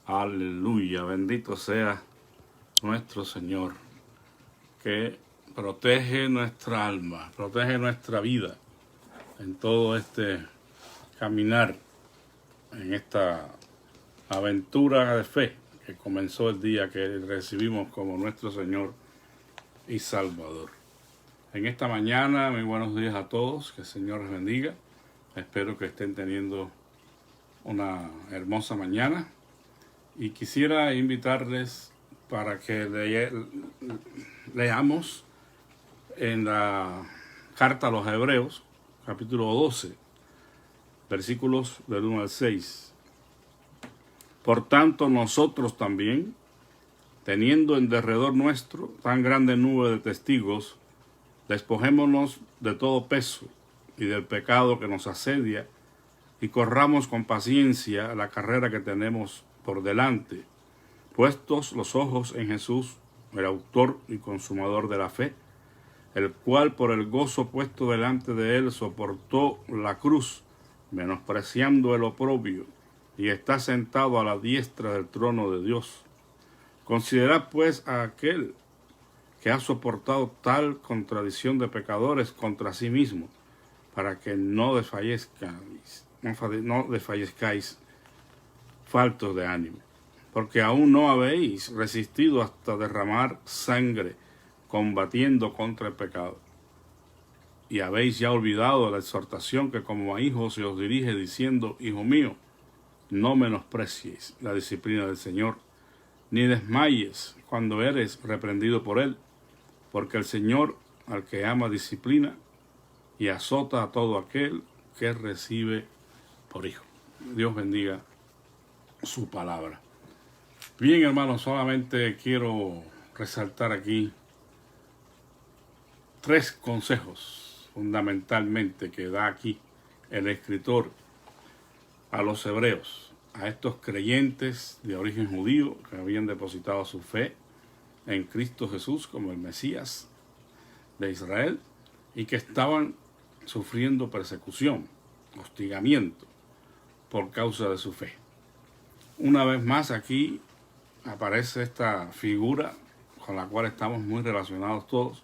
Aleluya, bendito sea nuestro Señor, que protege nuestra alma, protege nuestra vida en todo este caminar, en esta aventura de fe que comenzó el día que recibimos como nuestro Señor y Salvador. En esta mañana, muy buenos días a todos, que el Señor les bendiga. Espero que estén teniendo una hermosa mañana. Y quisiera invitarles para que leamos en la carta a los Hebreos, capítulo 12, versículos del 1 al 6. Por tanto, nosotros también, teniendo en derredor nuestro tan grande nube de testigos, despojémonos de todo peso y del pecado que nos asedia, y corramos con paciencia la carrera que tenemos por delante, puestos los ojos en Jesús, el autor y consumador de la fe, el cual por el gozo puesto delante de él soportó la cruz, menospreciando el oprobio, y está sentado a la diestra del trono de Dios. Considerad pues a aquel que ha soportado tal contradicción de pecadores contra sí mismo, para que no desfallezcáis faltos de ánimo, porque aún no habéis resistido hasta derramar sangre combatiendo contra el pecado, y habéis ya olvidado la exhortación que como a hijos se os dirige diciendo: Hijo mío, no menosprecies la disciplina del Señor, ni desmayes cuando eres reprendido por él, porque el Señor al que ama disciplina y azota a todo aquel que recibe por hijo. Dios bendiga su palabra. Bien, hermanos, solamente quiero resaltar aquí 3 consejos fundamentalmente que da aquí el escritor a los hebreos, a estos creyentes de origen judío que habían depositado su fe en Cristo Jesús como el Mesías de Israel y que estaban sufriendo persecución, hostigamiento por causa de su fe. Una vez más aquí aparece esta figura con la cual estamos muy relacionados todos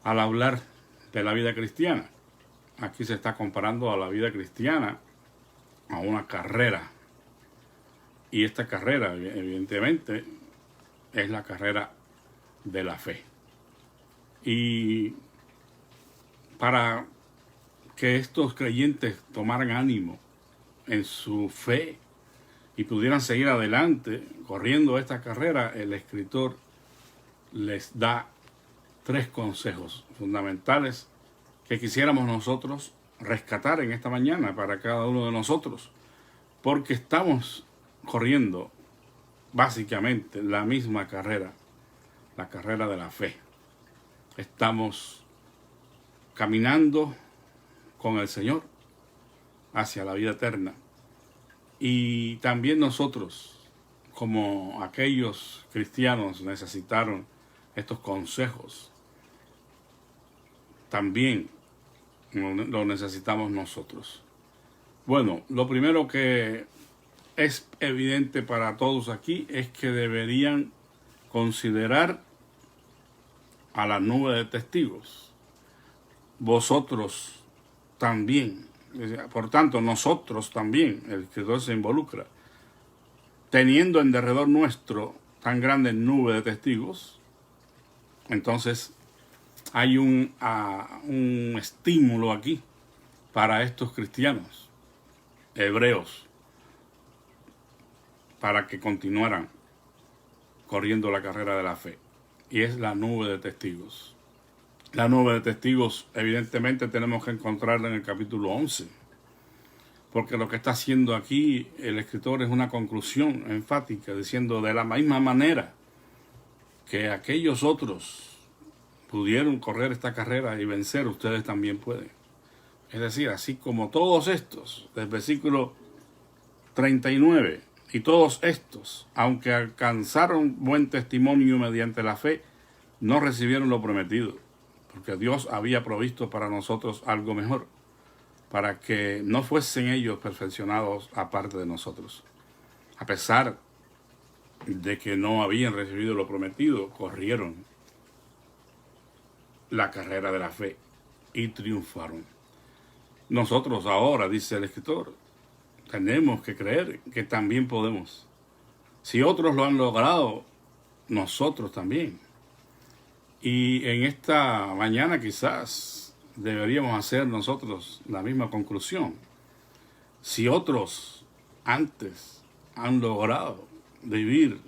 al hablar de la vida cristiana. Aquí se está comparando a la vida cristiana a una carrera. Y esta carrera, evidentemente, es la carrera de la fe. Y para que estos creyentes tomaran ánimo en su fe y pudieran seguir adelante corriendo esta carrera, el escritor les da 3 consejos fundamentales que quisiéramos nosotros rescatar en esta mañana para cada uno de nosotros, porque estamos corriendo básicamente la misma carrera, la carrera de la fe. Estamos caminando con el Señor hacia la vida eterna. Y también nosotros, como aquellos cristianos necesitaron estos consejos, también lo necesitamos nosotros. Bueno, lo primero que es evidente para todos aquí es que deberían considerar a la nube de testigos. Vosotros también. Por tanto, nosotros también, el escritor se involucra, teniendo en derredor nuestro tan grande nube de testigos. Entonces hay un estímulo aquí para estos cristianos hebreos para que continuaran corriendo la carrera de la fe, y es la nube de testigos. La nube de testigos evidentemente tenemos que encontrarla en el capítulo 11, porque lo que está haciendo aquí el escritor es una conclusión enfática, diciendo de la misma manera que aquellos otros pudieron correr esta carrera y vencer, ustedes también pueden. Es decir, así como todos estos, del versículo 39, y todos estos, aunque alcanzaron buen testimonio mediante la fe, no recibieron lo prometido, porque Dios había provisto para nosotros algo mejor, para que no fuesen ellos perfeccionados aparte de nosotros. A pesar de que no habían recibido lo prometido, corrieron la carrera de la fe y triunfaron. Nosotros ahora, dice el escritor, tenemos que creer que también podemos. Si otros lo han logrado, nosotros también. Y en esta mañana quizás deberíamos hacer nosotros la misma conclusión. Si otros antes han logrado vivir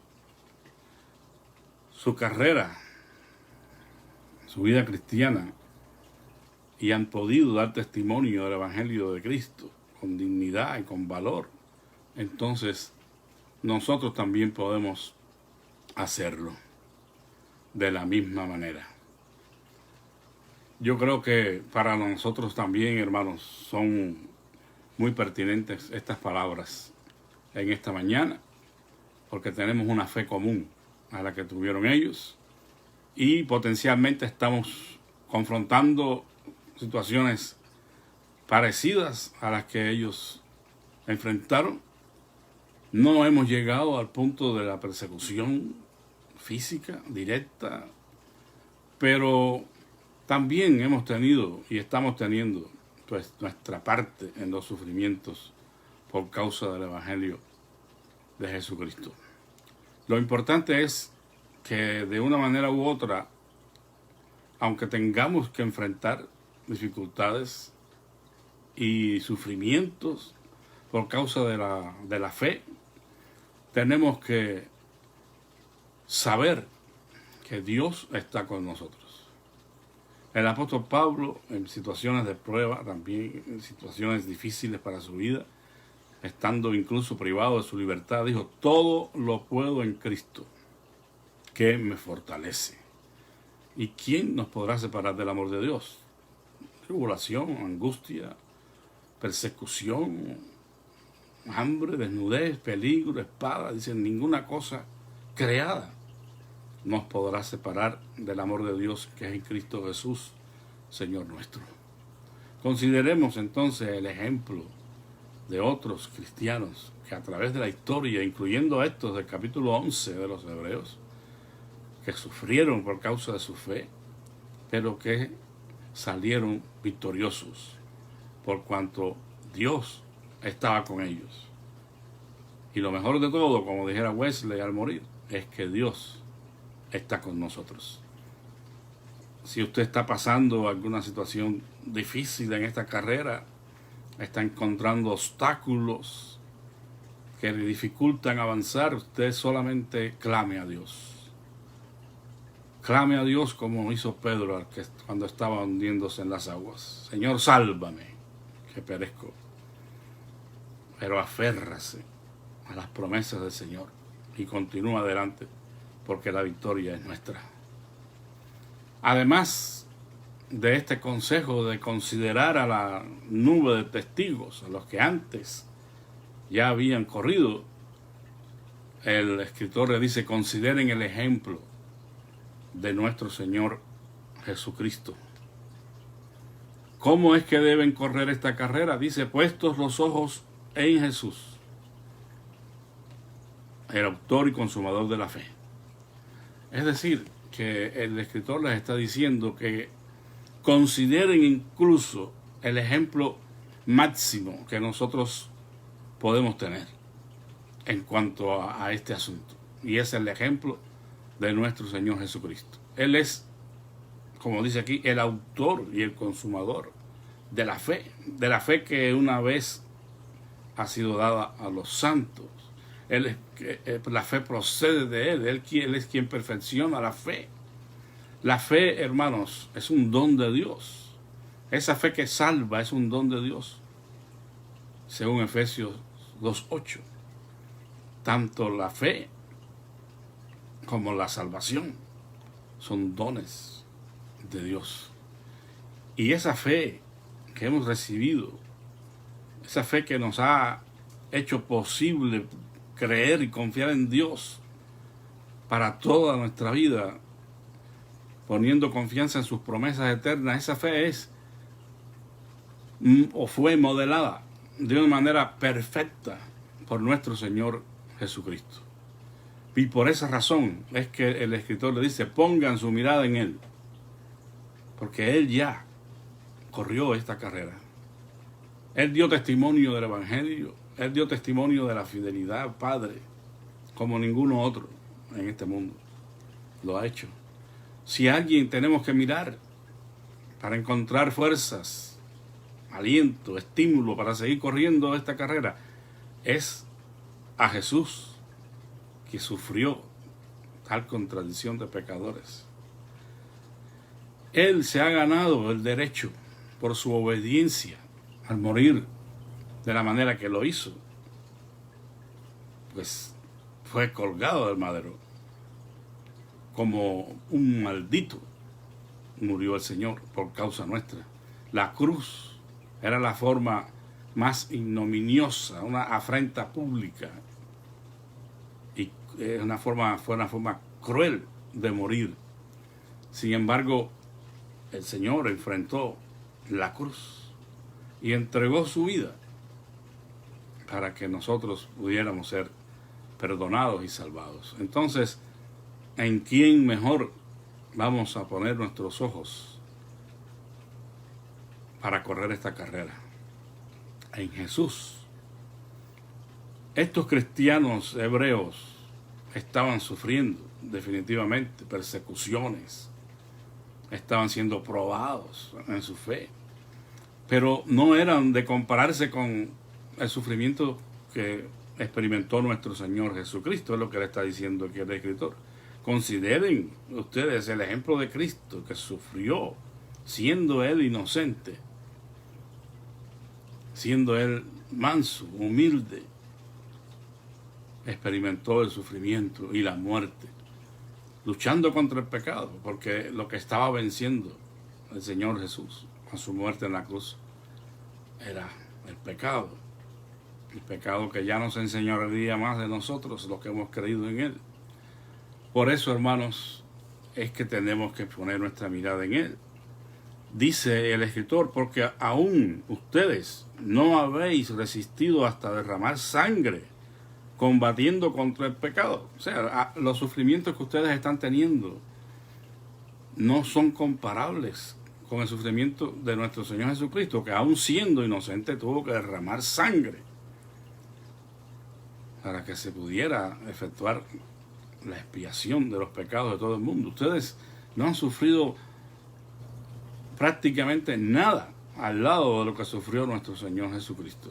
su carrera, su vida cristiana, y han podido dar testimonio del Evangelio de Cristo con dignidad y con valor, entonces nosotros también podemos hacerlo de la misma manera. Yo creo que para nosotros también, hermanos, son muy pertinentes estas palabras en esta mañana, porque tenemos una fe común a la que tuvieron ellos y potencialmente estamos confrontando situaciones parecidas a las que ellos enfrentaron. No hemos llegado al punto de la persecución física directa, pero también hemos tenido y estamos teniendo pues nuestra parte en los sufrimientos por causa del Evangelio de Jesucristo. Lo importante es que de una manera u otra, aunque tengamos que enfrentar dificultades y sufrimientos por causa de la fe, tenemos que saber que Dios está con nosotros. El apóstol Pablo, en situaciones de prueba, también en situaciones difíciles para su vida, estando incluso privado de su libertad, dijo: todo lo puedo en Cristo, que me fortalece. ¿Y quién nos podrá separar del amor de Dios? Tribulación, angustia, persecución, hambre, desnudez, peligro, espada. Dicen, ninguna cosa creada nos podrá separar del amor de Dios que es en Cristo Jesús, Señor nuestro. Consideremos entonces el ejemplo de otros cristianos que a través de la historia, incluyendo a estos del capítulo 11 de los Hebreos, que sufrieron por causa de su fe, pero que salieron victoriosos por cuanto Dios estaba con ellos. Y lo mejor de todo, como dijera Wesley al morir, es que Dios está con nosotros. Si usted está pasando alguna situación difícil en esta carrera, está encontrando obstáculos que le dificultan avanzar, usted solamente clame a Dios. Clame a Dios como hizo Pedro cuando estaba hundiéndose en las aguas. Señor, sálvame, que perezco. Pero aférrase a las promesas del Señor y continúa adelante, porque la victoria es nuestra. Además de este consejo de considerar a la nube de testigos, a los que antes ya habían corrido, el escritor le dice: consideren el ejemplo de nuestro Señor Jesucristo. ¿Cómo es que deben correr esta carrera? Dice: puestos los ojos en Jesús, el autor y consumador de la fe. Es decir, que el escritor les está diciendo que consideren incluso el ejemplo máximo que nosotros podemos tener en cuanto a este asunto. Y es el ejemplo de nuestro Señor Jesucristo. Él es, como dice aquí, el autor y el consumador de la fe que una vez ha sido dada a los santos. La fe procede de Él es quien perfecciona la fe. La fe, hermanos, es un don de Dios. Esa fe que salva es un don de Dios, según Efesios 2:8. Tanto la fe como la salvación son dones de Dios. Y esa fe que hemos recibido, esa fe que nos ha hecho posible creer y confiar en Dios para toda nuestra vida, poniendo confianza en sus promesas eternas, esa fe es o fue modelada de una manera perfecta por nuestro Señor Jesucristo. Y por esa razón es que el escritor le dice: pongan su mirada en Él, porque Él ya corrió esta carrera. Él dio testimonio del Evangelio, Él dio testimonio de la fidelidad al Padre, como ninguno otro en este mundo lo ha hecho. Si a alguien tenemos que mirar para encontrar fuerzas, aliento, estímulo para seguir corriendo esta carrera, es a Jesús, que sufrió tal contradicción de pecadores. Él se ha ganado el derecho por su obediencia al morir de la manera que lo hizo. Pues fue colgado del madero. Como un maldito murió el Señor por causa nuestra. La cruz era la forma más ignominiosa, una afrenta pública, y fue una forma cruel de morir. Sin embargo, el Señor enfrentó la cruz y entregó su vida para que nosotros pudiéramos ser perdonados y salvados. Entonces, ¿en quién mejor vamos a poner nuestros ojos para correr esta carrera? En Jesús. Estos cristianos hebreos estaban sufriendo definitivamente persecuciones, estaban siendo probados en su fe, pero no eran de compararse con el sufrimiento que experimentó nuestro Señor Jesucristo. Es lo que le está diciendo aquí el escritor. Consideren ustedes el ejemplo de Cristo, que sufrió siendo Él inocente, siendo Él manso, humilde. Experimentó el sufrimiento y la muerte, luchando contra el pecado, porque lo que estaba venciendo el Señor Jesús con su muerte en la cruz era el pecado que ya nos enseñaría más de nosotros, los que hemos creído en Él. Por eso, hermanos, es que tenemos que poner nuestra mirada en Él. Dice el escritor: porque aún ustedes no habéis resistido hasta derramar sangre combatiendo contra el pecado. O sea, los sufrimientos que ustedes están teniendo no son comparables con el sufrimiento de nuestro Señor Jesucristo, que aún siendo inocente tuvo que derramar sangre para que se pudiera efectuar la expiación de los pecados de todo el mundo. Ustedes no han sufrido prácticamente nada al lado de lo que sufrió nuestro Señor Jesucristo.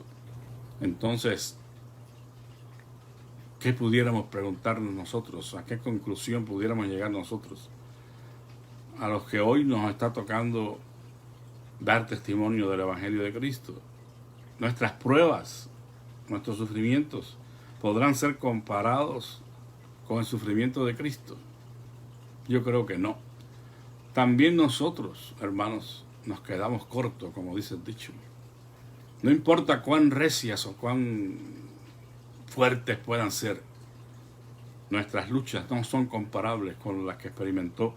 Entonces, ¿qué pudiéramos preguntarnos nosotros? ¿A qué conclusión pudiéramos llegar nosotros? A los que hoy nos está tocando dar testimonio del Evangelio de Cristo. Nuestras pruebas, nuestros sufrimientos, ¿podrán ser comparados con el sufrimiento de Cristo? Yo creo que no. También nosotros, hermanos, nos quedamos cortos, como dice el dicho. No importa cuán recias o cuán fuertes puedan ser, nuestras luchas no son comparables con las que experimentó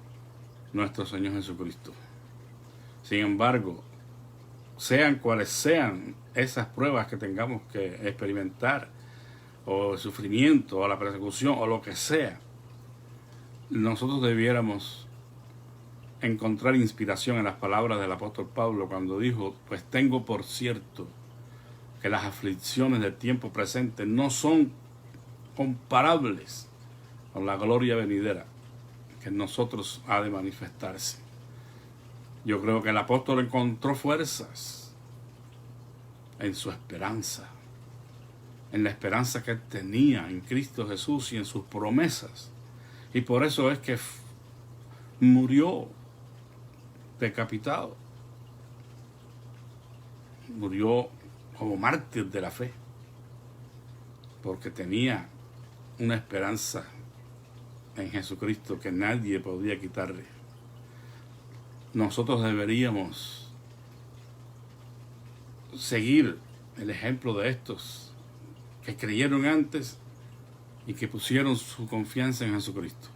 nuestro Señor Jesucristo. Sin embargo, sean cuales sean esas pruebas que tengamos que experimentar, o el sufrimiento, o la persecución, o lo que sea, nosotros debiéramos encontrar inspiración en las palabras del apóstol Pablo cuando dijo: pues tengo por cierto que las aflicciones del tiempo presente no son comparables con la gloria venidera que en nosotros ha de manifestarse. Yo creo que el apóstol encontró fuerzas en su esperanza, en la esperanza que él tenía en Cristo Jesús y en sus promesas. Y por eso es que murió decapitado. Murió como mártir de la fe, porque tenía una esperanza en Jesucristo que nadie podía quitarle. Nosotros deberíamos seguir el ejemplo de estos que creyeron antes y que pusieron su confianza en Jesucristo.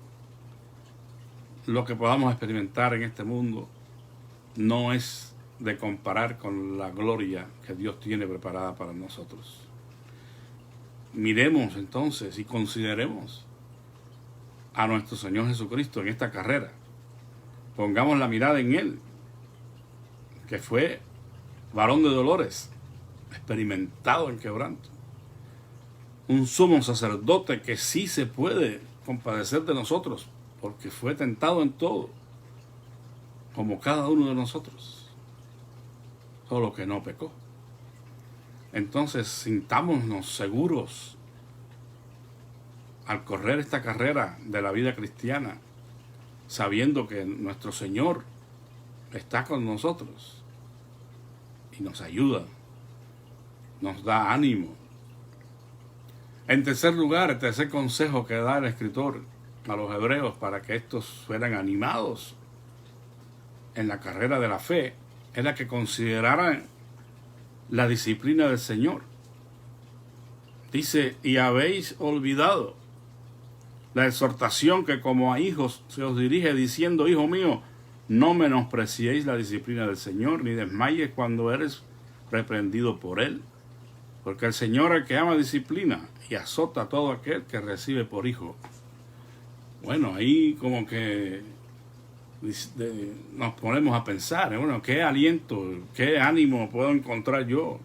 Lo que podamos experimentar en este mundo no es de comparar con la gloria que Dios tiene preparada para nosotros. Miremos entonces y consideremos a nuestro Señor Jesucristo en esta carrera. Pongamos la mirada en Él, que fue varón de dolores, experimentado en quebranto. Un sumo sacerdote que sí se puede compadecer de nosotros, porque fue tentado en todo, como cada uno de nosotros, solo que no pecó. Entonces, sintámonos seguros al correr esta carrera de la vida cristiana, sabiendo que nuestro Señor está con nosotros y nos ayuda, nos da ánimo. En tercer lugar, el tercer consejo que da el escritor a los hebreos para que estos fueran animados en la carrera de la fe era que consideraran la disciplina del Señor. Dice: y habéis olvidado la exhortación que como a hijos se os dirige, diciendo: hijo mío, no menospreciéis la disciplina del Señor, ni desmayes cuando eres reprendido por Él. Porque el Señor, al que ama, disciplina y azota a todo aquel que recibe por hijo. Bueno, ahí como que nos ponemos a pensar, bueno, ¿qué aliento, qué ánimo puedo encontrar yo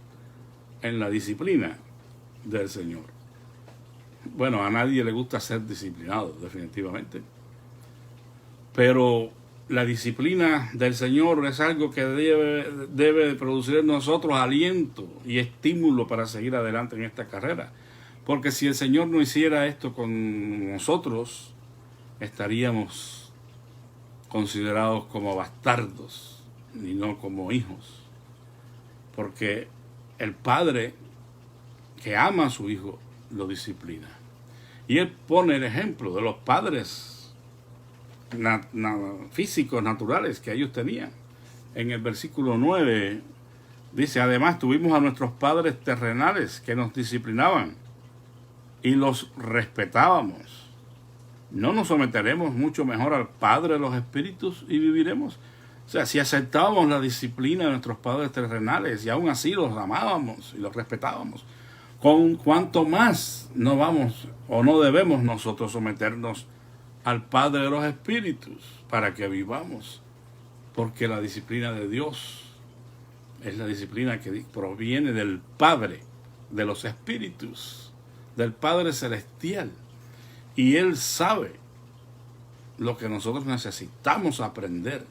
en la disciplina del Señor? Bueno, a nadie le gusta ser disciplinado, definitivamente. Pero la disciplina del Señor es algo que debe producir en nosotros aliento y estímulo para seguir adelante en esta carrera. Porque si el Señor no hiciera esto con nosotros, estaríamos considerados como bastardos y no como hijos. Porque el padre que ama a su hijo lo disciplina. Y él pone el ejemplo de los padres físicos, naturales que ellos tenían. En el versículo 9 dice: además tuvimos a nuestros padres terrenales que nos disciplinaban y los respetábamos. ¿No nos someteremos mucho mejor al Padre de los Espíritus y viviremos? O sea, si aceptábamos la disciplina de nuestros padres terrenales y aún así los amábamos y los respetábamos, ¿con cuánto más no vamos o no debemos nosotros someternos al Padre de los Espíritus para que vivamos? Porque la disciplina de Dios es la disciplina que proviene del Padre de los Espíritus, del Padre Celestial. Y Él sabe lo que nosotros necesitamos aprender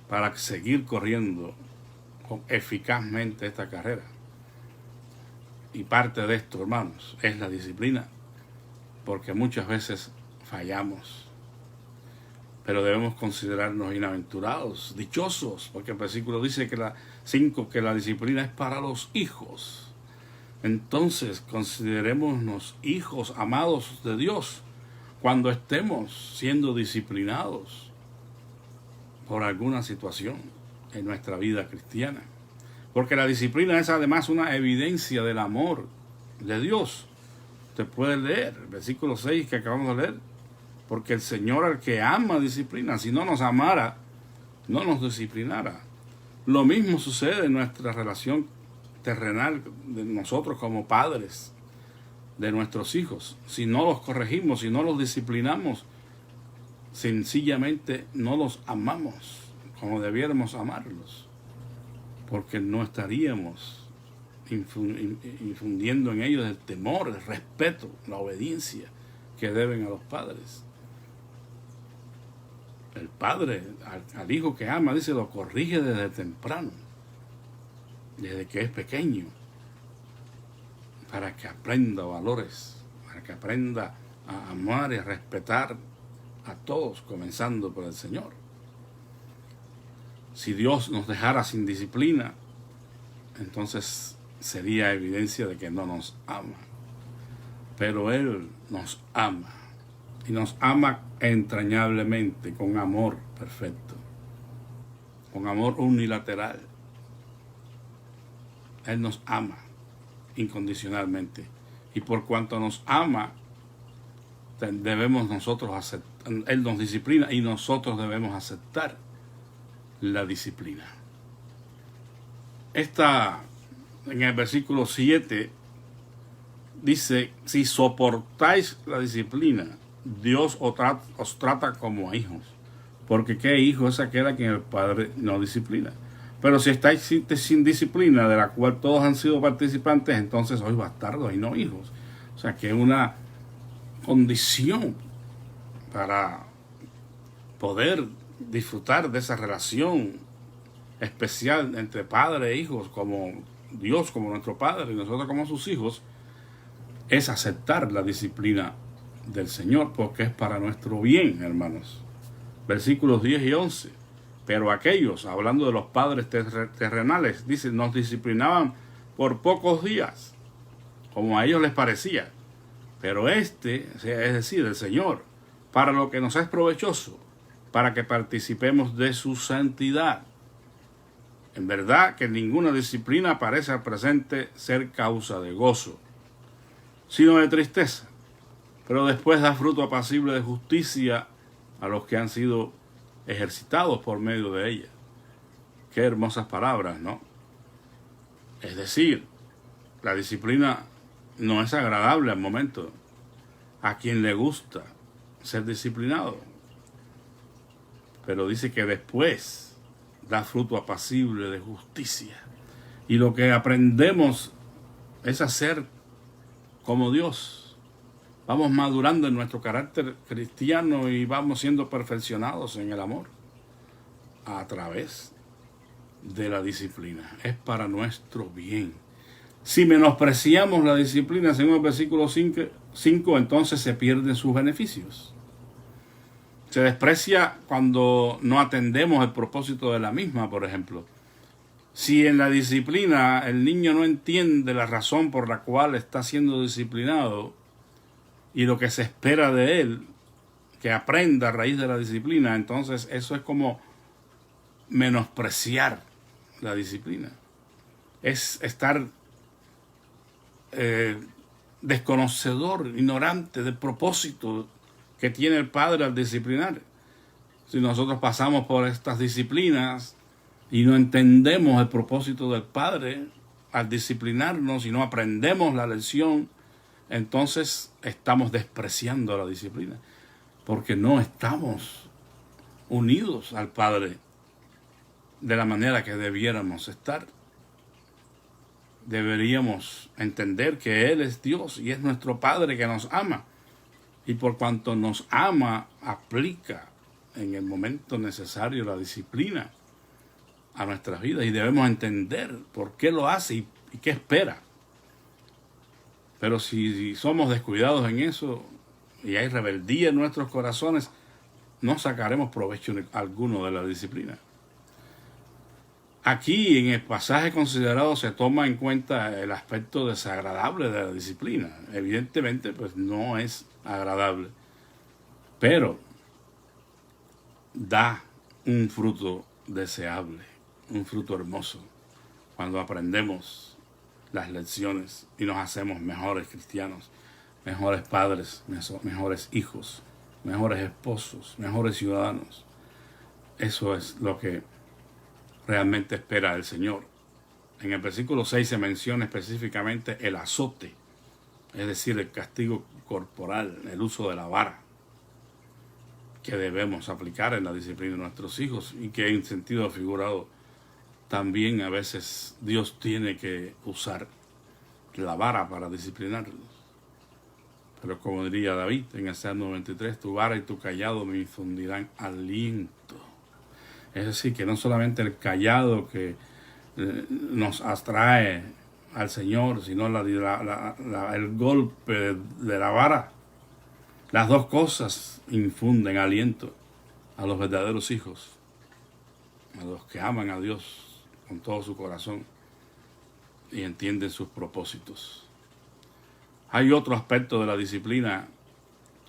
para seguir corriendo eficazmente esta carrera. Y parte de esto, hermanos, es la disciplina, porque muchas veces fallamos. Pero debemos considerarnos bienaventurados, dichosos, porque el versículo dice que que la disciplina es para los hijos. Entonces, considerémonos hijos amados de Dios cuando estemos siendo disciplinados por alguna situación en nuestra vida cristiana. Porque la disciplina es además una evidencia del amor de Dios. Usted puede leer el versículo 6 que acabamos de leer. Porque el Señor al que ama disciplina. Si no nos amara, no nos disciplinara. Lo mismo sucede en nuestra relación terrenal de nosotros como padres de nuestros hijos. Si no los corregimos, si no los disciplinamos, sencillamente no los amamos como debiéramos amarlos. Porque no estaríamos infundiendo en ellos el temor, el respeto, la obediencia que deben a los padres. El padre al hijo que ama, dice, lo corrige desde temprano, desde que es pequeño, para que aprenda valores, para que aprenda a amar y a respetar a todos, comenzando por el Señor. Si Dios nos dejara sin disciplina, entonces sería evidencia de que no nos ama. Pero Él nos ama. Y nos ama entrañablemente, con amor perfecto, con amor unilateral. Él nos ama incondicionalmente. Y por cuanto nos ama, debemos nosotros aceptar. Él nos disciplina y nosotros debemos aceptar la disciplina. En el versículo 7 dice: si soportáis la disciplina, Dios os trata como hijos, porque ¿qué hijo es aquel a quien el Padre no disciplina? Pero si estáis sin disciplina, de la cual todos han sido participantes, entonces sois bastardos y no hijos. O sea que es una condición para poder disfrutar de esa relación especial entre padre e hijos, como Dios como nuestro Padre y nosotros como sus hijos, es aceptar la disciplina del Señor, porque es para nuestro bien, hermanos. Versículos 10 y 11. Pero aquellos, hablando de los padres terrenales, dicen, nos disciplinaban por pocos días, como a ellos les parecía. Pero es decir, el Señor, para lo que nos es provechoso, para que participemos de su santidad. En verdad que ninguna disciplina parece al presente ser causa de gozo, sino de tristeza. Pero después da fruto apacible de justicia a los que han sido ejercitados por medio de ella. Qué hermosas palabras, ¿no? Es decir, la disciplina no es agradable al momento. A quien le gusta ser disciplinado. Pero dice que después da fruto apacible de justicia. Y lo que aprendemos es a ser como Dios. Vamos madurando en nuestro carácter cristiano y vamos siendo perfeccionados en el amor a través de la disciplina. Es para nuestro bien. Si menospreciamos la disciplina, según el versículo 5, entonces se pierden sus beneficios. Se desprecia cuando no atendemos el propósito de la misma, por ejemplo. Si en la disciplina el niño no entiende la razón por la cual está siendo disciplinado y lo que se espera de él, que aprenda a raíz de la disciplina, entonces eso es como menospreciar la disciplina. Es estar desconocedor, ignorante del propósito que tiene el Padre al disciplinar. Si nosotros pasamos por estas disciplinas y no entendemos el propósito del Padre al disciplinarnos y no aprendemos la lección, entonces estamos despreciando la disciplina, porque no estamos unidos al Padre de la manera que debiéramos estar. Deberíamos entender que Él es Dios y es nuestro Padre que nos ama. Y por cuanto nos ama, aplica en el momento necesario la disciplina a nuestras vidas y debemos entender por qué lo hace y qué espera. Pero si somos descuidados en eso y hay rebeldía en nuestros corazones, no sacaremos provecho alguno de la disciplina. Aquí en el pasaje considerado se toma en cuenta el aspecto desagradable de la disciplina. Evidentemente, pues no es agradable, pero da un fruto deseable, un fruto hermoso, cuando aprendemos las lecciones y nos hacemos mejores cristianos, mejores padres, mejores hijos, mejores esposos, mejores ciudadanos. Eso es lo que realmente espera el Señor. En el versículo 6 se menciona específicamente el azote, es decir, el castigo corporal, el uso de la vara, que debemos aplicar en la disciplina de nuestros hijos y que en sentido figurado también a veces Dios tiene que usar la vara para disciplinarlos. Pero como diría David en el Salmo 93, tu vara y tu callado me infundirán aliento. Es decir, que no solamente el callado que nos atrae al Señor, sino el golpe de la vara. Las dos cosas infunden aliento a los verdaderos hijos, a los que aman a Dios con todo su corazón y entienden sus propósitos. Hay otro aspecto de la disciplina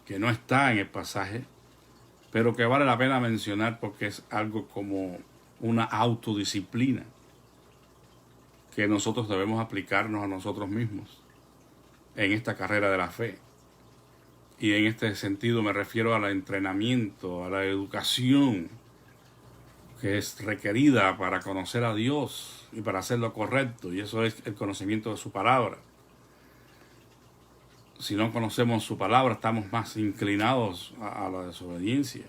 que no está en el pasaje, pero que vale la pena mencionar porque es algo como una autodisciplina que nosotros debemos aplicarnos a nosotros mismos en esta carrera de la fe. Y en este sentido me refiero al entrenamiento, a la educación que es requerida para conocer a Dios y para hacer lo correcto, y eso es el conocimiento de su palabra. Si no conocemos su palabra, estamos más inclinados a la desobediencia,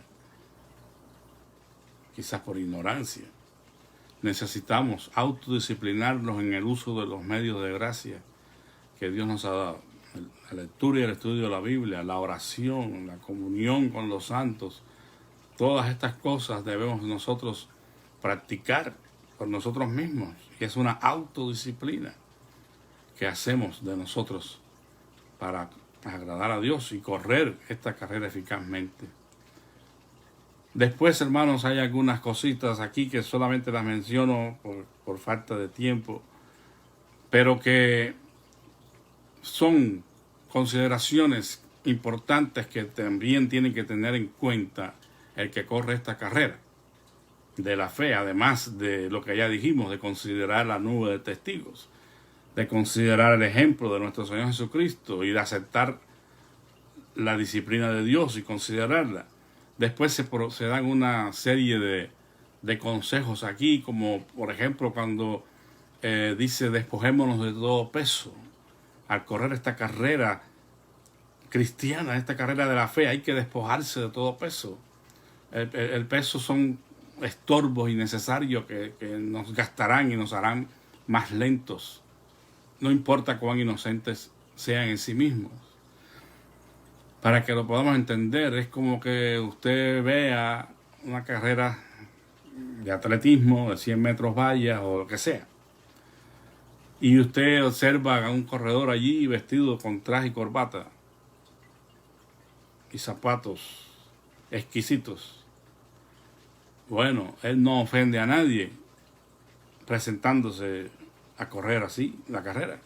quizás por ignorancia. Necesitamos autodisciplinarnos en el uso de los medios de gracia que Dios nos ha dado. La lectura y el estudio de la Biblia, la oración, la comunión con los santos, todas estas cosas debemos nosotros practicar por nosotros mismos. Y es una autodisciplina que hacemos de nosotros para agradar a Dios y correr esta carrera eficazmente. Después, hermanos, hay algunas cositas aquí que solamente las menciono por falta de tiempo, pero que son consideraciones importantes que también tienen que tener en cuenta el que corre esta carrera de la fe, además de lo que ya dijimos, de considerar la nube de testigos, de considerar el ejemplo de nuestro Señor Jesucristo y de aceptar la disciplina de Dios y considerarla. Después se dan una serie de consejos aquí, como por ejemplo cuando dice despojémonos de todo peso. Al correr esta carrera cristiana, esta carrera de la fe, hay que despojarse de todo peso. El peso son estorbos innecesarios que nos gastarán y nos harán más lentos. No importa cuán inocentes sean en sí mismos. Para que lo podamos entender, es como que usted vea una carrera de atletismo de 100 metros vallas o lo que sea. Y usted observa a un corredor allí vestido con traje y corbata y zapatos exquisitos. Bueno, él no ofende a nadie presentándose a correr así la carrera.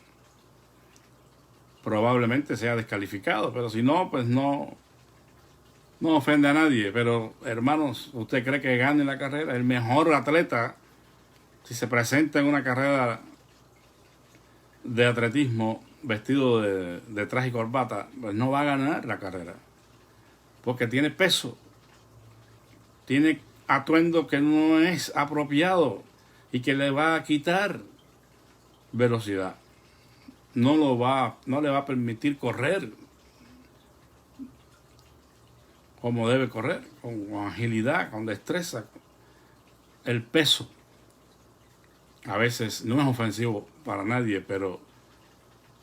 Probablemente sea descalificado, pero si no, pues no ofende a nadie. Pero hermanos, ¿usted cree que gane la carrera? El mejor atleta, si se presenta en una carrera de atletismo vestido de traje y corbata, pues no va a ganar la carrera, porque tiene peso, tiene atuendo que no es apropiado y que le va a quitar velocidad. No le va a permitir correr como debe correr, con agilidad, con destreza. El peso a veces no es ofensivo para nadie, pero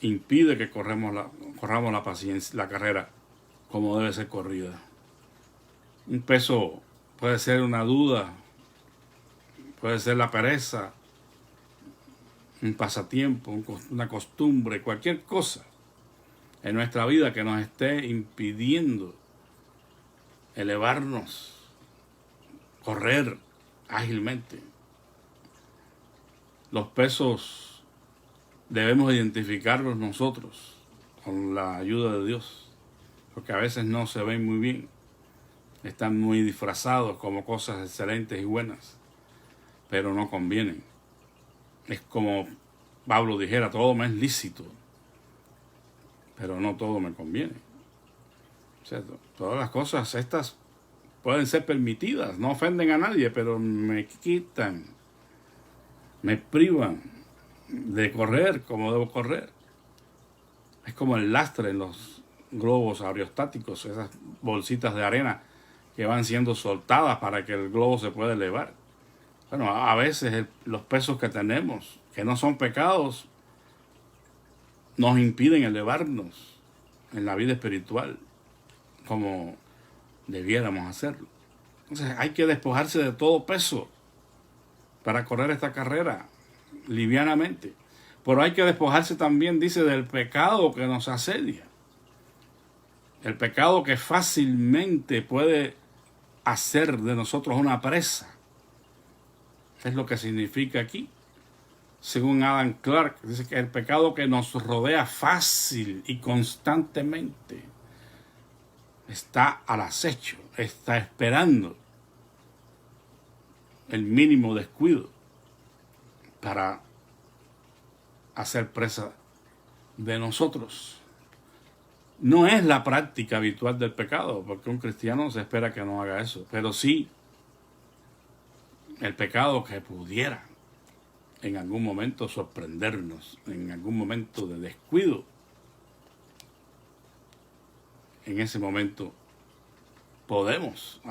impide que corramos la carrera como debe ser corrida. Un peso puede ser una duda puede ser la pereza, un pasatiempo, una costumbre, cualquier cosa en nuestra vida que nos esté impidiendo elevarnos, correr ágilmente. Los pesos debemos identificarlos nosotros con la ayuda de Dios, porque a veces no se ven muy bien, están muy disfrazados como cosas excelentes y buenas, pero no convienen. Es como Pablo dijera, todo me es lícito, pero no todo me conviene. O sea, todas las cosas estas pueden ser permitidas, no ofenden a nadie, pero me quitan, me privan de correr como debo correr. Es como el lastre en los globos aerostáticos, esas bolsitas de arena que van siendo soltadas para que el globo se pueda elevar. Bueno, a veces los pesos que tenemos, que no son pecados, nos impiden elevarnos en la vida espiritual como debiéramos hacerlo. Entonces hay que despojarse de todo peso para correr esta carrera livianamente. Pero hay que despojarse también, dice, del pecado que nos asedia. El pecado que fácilmente puede hacer de nosotros una presa. Es lo que significa aquí. Según Adam Clark, dice que el pecado que nos rodea fácil y constantemente está al acecho, está esperando el mínimo descuido para hacer presa de nosotros. No es la práctica habitual del pecado, porque un cristiano se espera que no haga eso, pero sí el pecado que pudiera en algún momento sorprendernos, en algún momento de descuido. En ese momento podemos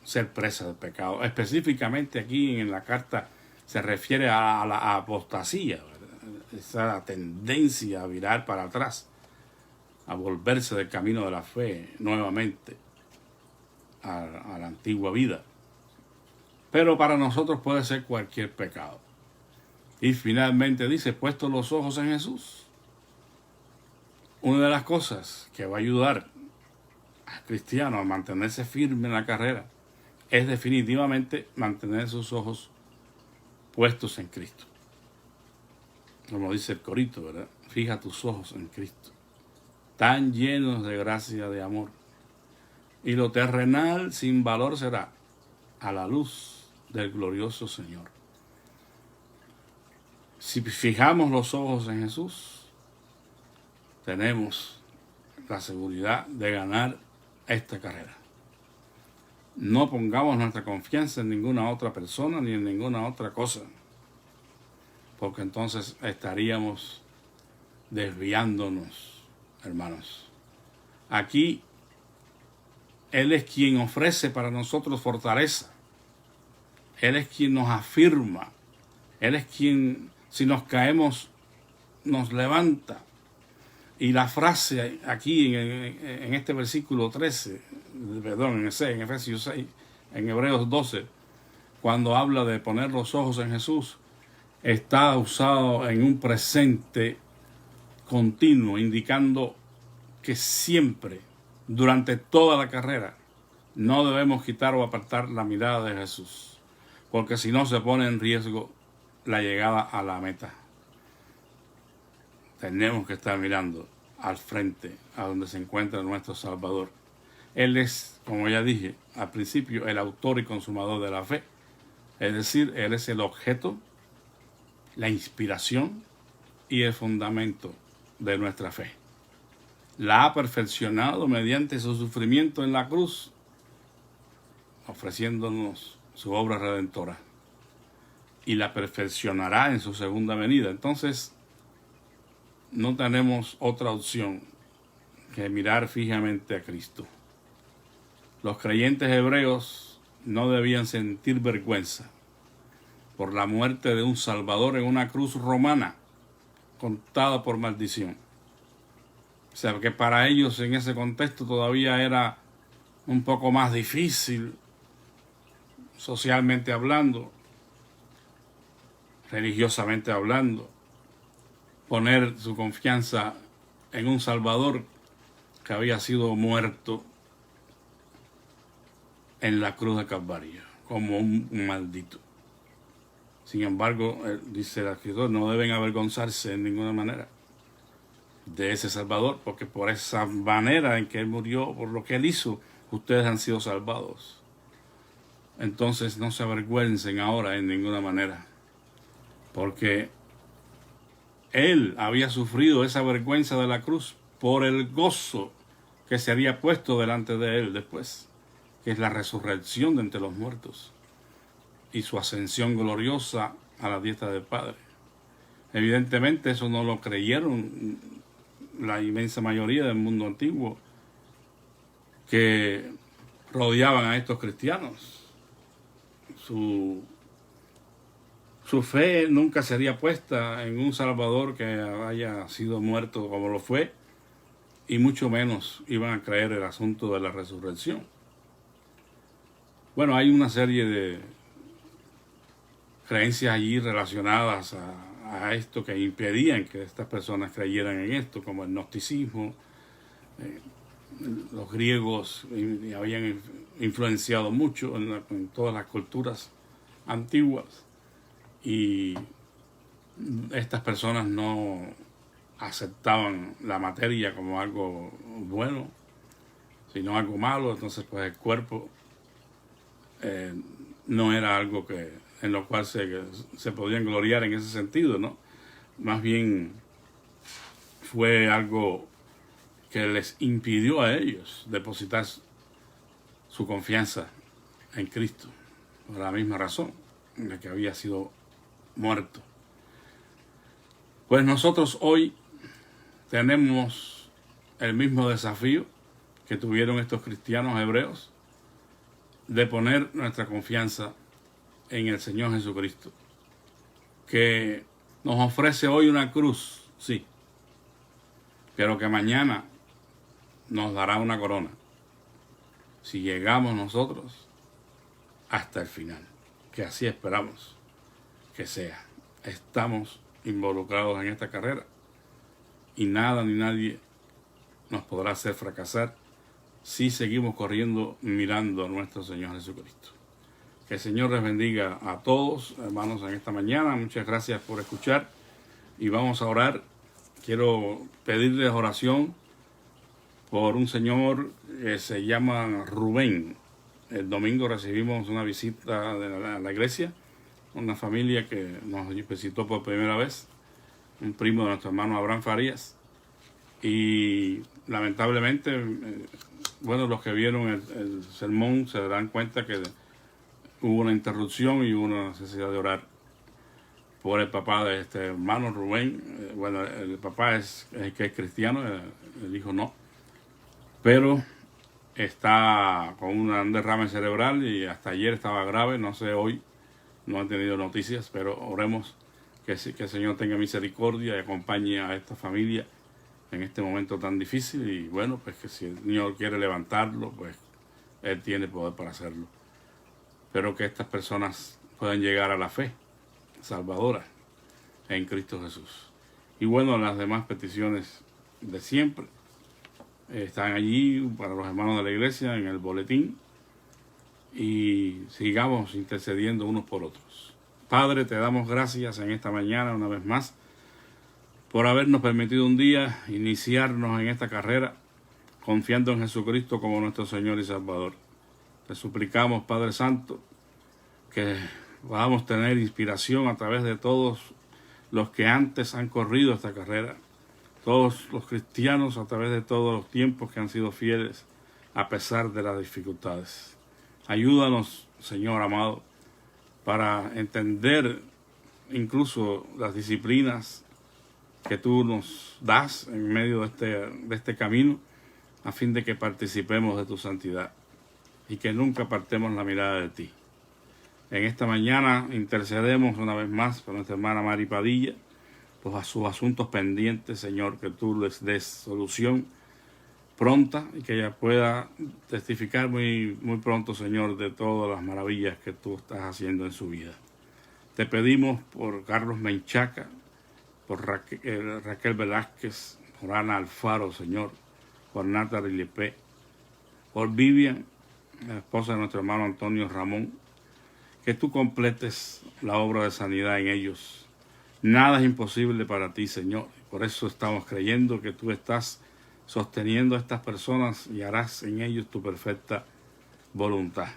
ser presa del pecado. Específicamente aquí en la carta se refiere a la apostasía, ¿verdad? Esa tendencia a virar para atrás, a volverse del camino de la fe nuevamente a la antigua vida. Pero para nosotros puede ser cualquier pecado. Y finalmente dice, puesto los ojos en Jesús. Una de las cosas que va a ayudar al cristiano a mantenerse firme en la carrera es definitivamente mantener sus ojos puestos en Cristo. Como dice el corito, ¿verdad? Fija tus ojos en Cristo, tan llenos de gracia, de amor. Y lo terrenal sin valor será a la luz del glorioso Señor. Si fijamos los ojos en Jesús, tenemos la seguridad de ganar esta carrera. No pongamos nuestra confianza en ninguna otra persona ni en ninguna otra cosa, porque entonces estaríamos desviándonos, hermanos. Aquí Él es quien ofrece para nosotros fortaleza. Él es quien nos afirma. Él es quien, si nos caemos, nos levanta. Y la frase aquí en este versículo 13, perdón, en Efesios 6, en Hebreos 12, cuando habla de poner los ojos en Jesús, está usado en un presente continuo, indicando que siempre, durante toda la carrera, no debemos quitar o apartar la mirada de Jesús, porque si no se pone en riesgo la llegada a la meta. Tenemos que estar mirando al frente, a donde se encuentra nuestro Salvador. Él es, como ya dije al principio, el autor y consumador de la fe. Es decir, Él es el objeto, la inspiración y el fundamento de nuestra fe. La ha perfeccionado mediante su sufrimiento en la cruz, ofreciéndonos su obra redentora. Y la perfeccionará en su segunda venida. Entonces, no tenemos otra opción que mirar fijamente a Cristo. Los creyentes hebreos no debían sentir vergüenza por la muerte de un Salvador en una cruz romana contada por maldición. O sea, que para ellos en ese contexto todavía era un poco más difícil, socialmente hablando, religiosamente hablando, poner su confianza en un Salvador que había sido muerto en la cruz de Calvario, como un maldito. Sin embargo, dice el escritor, no deben avergonzarse en ninguna manera de ese Salvador, porque por esa manera en que Él murió, por lo que Él hizo, ustedes han sido salvados. Entonces no se avergüencen ahora en ninguna manera, porque Él había sufrido esa vergüenza de la cruz por el gozo que se había puesto delante de Él después, que es la resurrección de entre los muertos y su ascensión gloriosa a la diestra del Padre. Evidentemente eso no lo creyeron la inmensa mayoría del mundo antiguo que rodeaban a estos cristianos. Su fe nunca sería puesta en un Salvador que haya sido muerto como lo fue, y mucho menos iban a creer el asunto de la resurrección. Bueno, hay una serie de creencias allí relacionadas a esto que impedían que estas personas creyeran en esto, como el gnosticismo. Los griegos habían influenciado mucho en todas las culturas antiguas, y estas personas no aceptaban la materia como algo bueno, sino algo malo. Entonces pues el cuerpo no era algo en lo cual se podían gloriar en ese sentido, ¿no? Más bien fue algo que les impidió a ellos depositar su confianza en Cristo, por la misma razón de que había sido muerto. Pues nosotros hoy tenemos el mismo desafío que tuvieron estos cristianos hebreos, de poner nuestra confianza en el Señor Jesucristo, que nos ofrece hoy una cruz, sí, pero que mañana nos dará una corona, si llegamos nosotros hasta el final, que así esperamos que sea. Estamos involucrados en esta carrera y nada ni nadie nos podrá hacer fracasar si seguimos corriendo mirando a nuestro Señor Jesucristo. Que el Señor les bendiga a todos, hermanos, en esta mañana. Muchas gracias por escuchar y vamos a orar. Quiero pedirles oración por un señor que se llama Rubén. El domingo recibimos una visita de la iglesia, una familia que nos visitó por primera vez, un primo de nuestro hermano Abraham Farías, y lamentablemente, bueno, los que vieron el sermón se darán cuenta que hubo una interrupción y hubo una necesidad de orar por el papá de este hermano Rubén. Bueno, el papá es el que es cristiano, el hijo no, pero está con un derrame cerebral y hasta ayer estaba grave. No sé, hoy no han tenido noticias, pero oremos que el Señor tenga misericordia y acompañe a esta familia en este momento tan difícil. Y bueno, pues que si el Señor quiere levantarlo, pues Él tiene poder para hacerlo. Pero que estas personas puedan llegar a la fe salvadora en Cristo Jesús. Y bueno, las demás peticiones de siempre están allí para los hermanos de la iglesia en el boletín, y sigamos intercediendo unos por otros. Padre, te damos gracias en esta mañana una vez más por habernos permitido un día iniciarnos en esta carrera confiando en Jesucristo como nuestro Señor y Salvador. Te suplicamos, Padre Santo, que podamos tener inspiración a través de todos los que antes han corrido esta carrera, todos los cristianos a través de todos los tiempos que han sido fieles a pesar de las dificultades. Ayúdanos, Señor amado, para entender incluso las disciplinas que tú nos das en medio de este camino, a fin de que participemos de tu santidad y que nunca apartemos la mirada de ti. En esta mañana intercedemos una vez más por nuestra hermana Mari Padilla, por sus asuntos pendientes, Señor, que tú les des solución pronta y que ella pueda testificar muy, muy pronto, Señor, de todas las maravillas que tú estás haciendo en su vida. Te pedimos por Carlos Menchaca, por Raquel Velázquez, por Ana Alfaro, Señor, por Natalie Lepé, por Vivian, la esposa de nuestro hermano Antonio Ramón, que tú completes la obra de sanidad en ellos. Nada es imposible para ti, Señor. Por eso estamos creyendo que tú estás sosteniendo a estas personas y harás en ellos tu perfecta voluntad.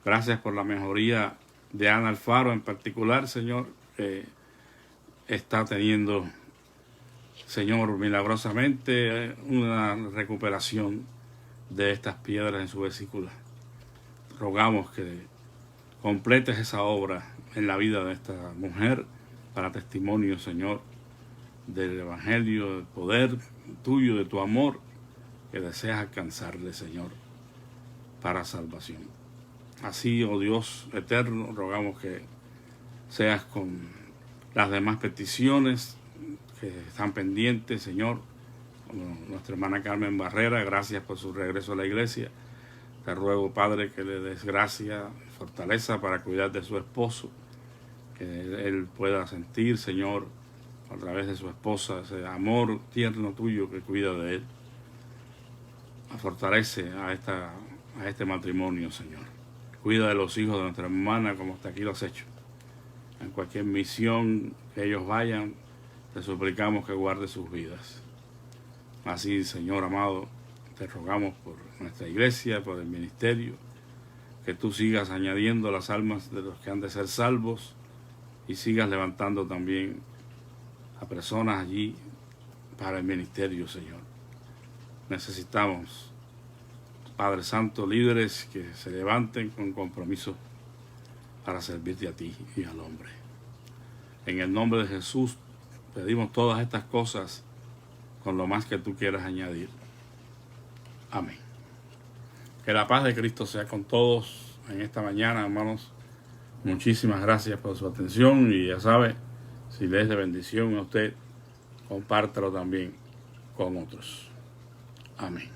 Gracias por la mejoría de Ana Alfaro en particular, Señor, que está teniendo, Señor, milagrosamente una recuperación de estas piedras en su vesícula. Rogamos que completes esa obra en la vida de esta mujer para testimonio, Señor, del Evangelio, del poder tuyo, de tu amor que deseas alcanzarle, Señor, para salvación. Así, oh Dios eterno, rogamos que seas con las demás peticiones que están pendientes, Señor, como nuestra hermana Carmen Barrera, gracias por su regreso a la iglesia. Te ruego, Padre, que le des gracia y fortaleza para cuidar de su esposo, que él pueda sentir, Señor, a través de su esposa, ese amor tierno tuyo que cuida de él. Fortalece a este matrimonio, Señor. Cuida de los hijos de nuestra hermana como hasta aquí lo has hecho. En cualquier misión que ellos vayan, te suplicamos que guarde sus vidas. Así, Señor amado, te rogamos por nuestra iglesia, por el ministerio, que tú sigas añadiendo las almas de los que han de ser salvos y sigas levantando también a personas allí para el ministerio, Señor. Necesitamos, Padre Santo, líderes que se levanten con compromiso para servirte a ti y al hombre. En el nombre de Jesús pedimos todas estas cosas con lo más que tú quieras añadir. Amén. Que la paz de Cristo sea con todos en esta mañana, hermanos. Muchísimas gracias por su atención y ya sabe, si le es de bendición a usted, compártelo también con otros. Amén.